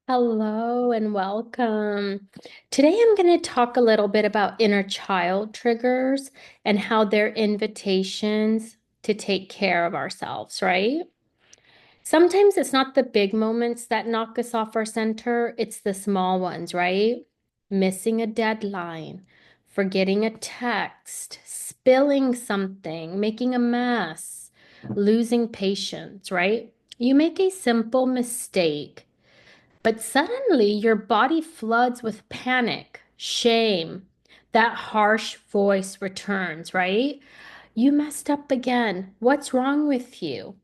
Hello and welcome. Today I'm going to talk a little bit about inner child triggers and how they're invitations to take care of ourselves, right? Sometimes it's not the big moments that knock us off our center, it's the small ones, right? Missing a deadline, forgetting a text, spilling something, making a mess, losing patience, right? You make a simple mistake, but suddenly your body floods with panic, shame. That harsh voice returns, right? You messed up again. What's wrong with you?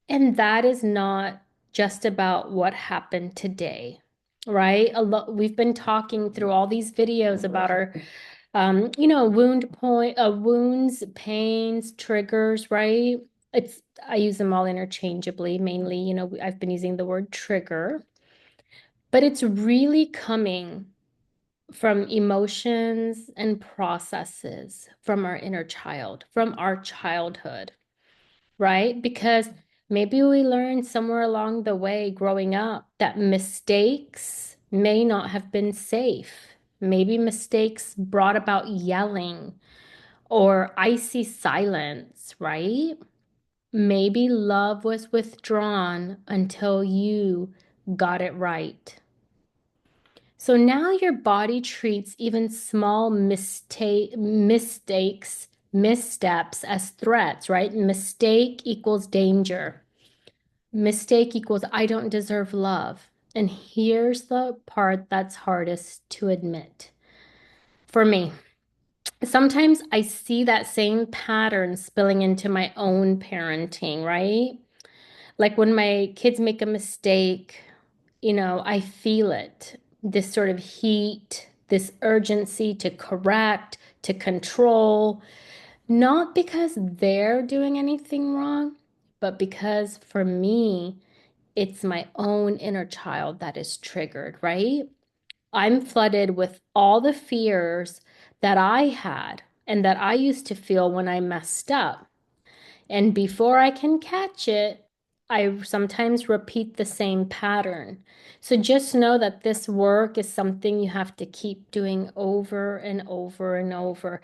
And that is not just about what happened today, right? We've been talking through all these videos about our, wounds, pains, triggers, right? I use them all interchangeably. Mainly, I've been using the word trigger, but it's really coming from emotions and processes from our inner child, from our childhood, right? Because maybe we learned somewhere along the way growing up that mistakes may not have been safe. Maybe mistakes brought about yelling or icy silence, right? Maybe love was withdrawn until you got it right. So now your body treats even small missteps as threats, right? Mistake equals danger. Mistake equals I don't deserve love. And here's the part that's hardest to admit for me. Sometimes I see that same pattern spilling into my own parenting, right? Like when my kids make a mistake, I feel it. This sort of heat, this urgency to correct, to control, not because they're doing anything wrong, but because for me, it's my own inner child that is triggered, right? I'm flooded with all the fears that I had and that I used to feel when I messed up. And before I can catch it, I sometimes repeat the same pattern. So just know that this work is something you have to keep doing over and over and over.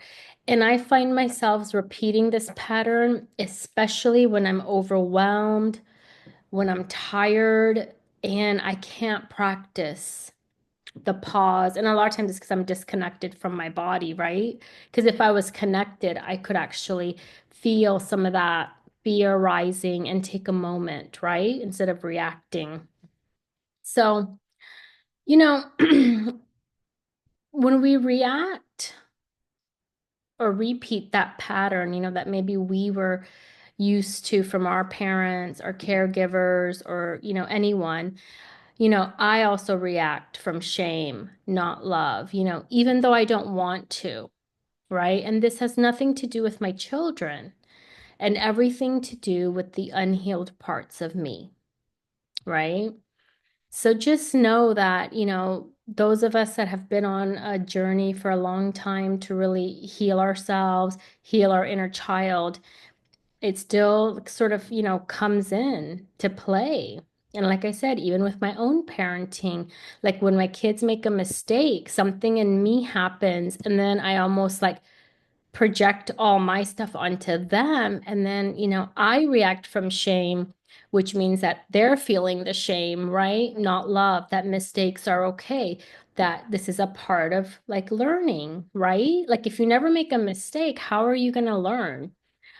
And I find myself repeating this pattern, especially when I'm overwhelmed, when I'm tired, and I can't practice the pause. And a lot of times it's because I'm disconnected from my body, right? Because if I was connected, I could actually feel some of that fear rising and take a moment, right? Instead of reacting. So, you know, when we react or repeat that pattern, that maybe we were used to from our parents, our caregivers, or, anyone, I also react from shame, not love, even though I don't want to, right? And this has nothing to do with my children and everything to do with the unhealed parts of me, right? So just know that, those of us that have been on a journey for a long time to really heal ourselves, heal our inner child, it still sort of, comes in to play. And like I said, even with my own parenting, like when my kids make a mistake, something in me happens, and then I almost like project all my stuff onto them. And then, I react from shame, which means that they're feeling the shame, right? Not love, that mistakes are okay, that this is a part of like learning, right? Like if you never make a mistake, how are you going to learn?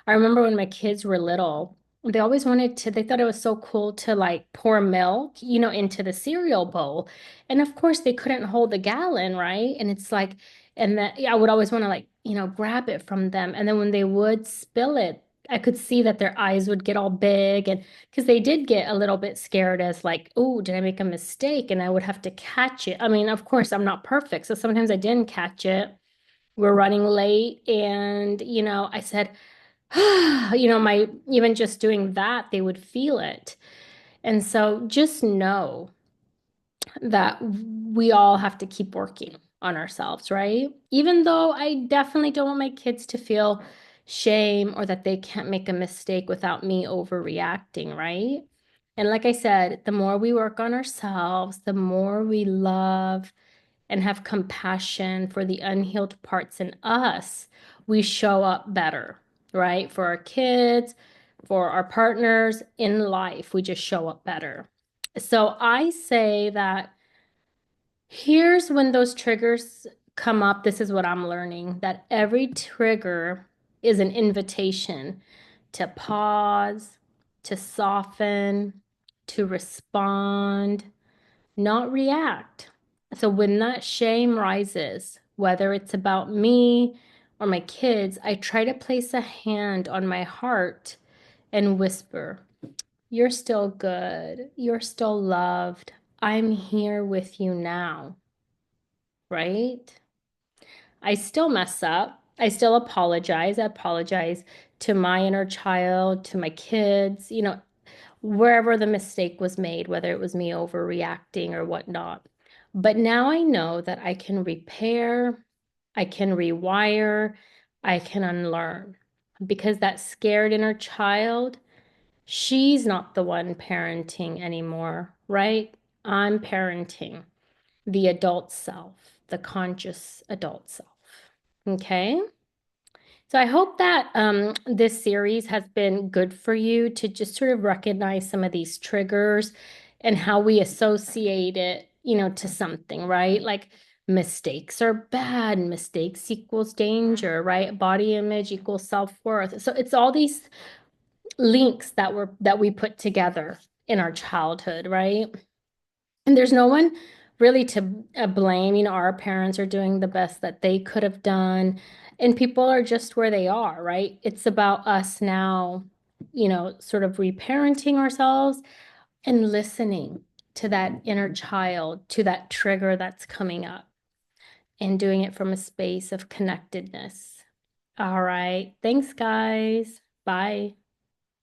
I remember when my kids were little, they thought it was so cool to like pour milk, into the cereal bowl. And of course, they couldn't hold the gallon, right? And it's like, and that yeah, I would always want to like, grab it from them. And then when they would spill it, I could see that their eyes would get all big. And because they did get a little bit scared as like, oh, did I make a mistake? And I would have to catch it. I mean, of course, I'm not perfect. So sometimes I didn't catch it. We're running late. And, I said, my even just doing that, they would feel it. And so just know that we all have to keep working on ourselves, right? Even though I definitely don't want my kids to feel shame or that they can't make a mistake without me overreacting, right? And like I said, the more we work on ourselves, the more we love and have compassion for the unhealed parts in us, we show up better, right? For our kids, for our partners in life, we just show up better. So I say that here's when those triggers come up. This is what I'm learning, that every trigger is an invitation to pause, to soften, to respond, not react. So when that shame rises, whether it's about me or my kids, I try to place a hand on my heart and whisper, "You're still good. You're still loved. I'm here with you now." Right? I still mess up. I still apologize. I apologize to my inner child, to my kids, wherever the mistake was made, whether it was me overreacting or whatnot. But now I know that I can repair, I can rewire, I can unlearn because that scared inner child, she's not the one parenting anymore, right? I'm parenting the adult self, the conscious adult self. Okay. So I hope that this series has been good for you to just sort of recognize some of these triggers and how we associate it, to something, right? Like mistakes are bad, mistakes equals danger, right? Body image equals self-worth. So it's all these links that we put together in our childhood, right? And there's no one really to blame. Our parents are doing the best that they could have done, and people are just where they are, right? It's about us now, sort of reparenting ourselves and listening to that inner child, to that trigger that's coming up, and doing it from a space of connectedness. All right. Thanks, guys. Bye.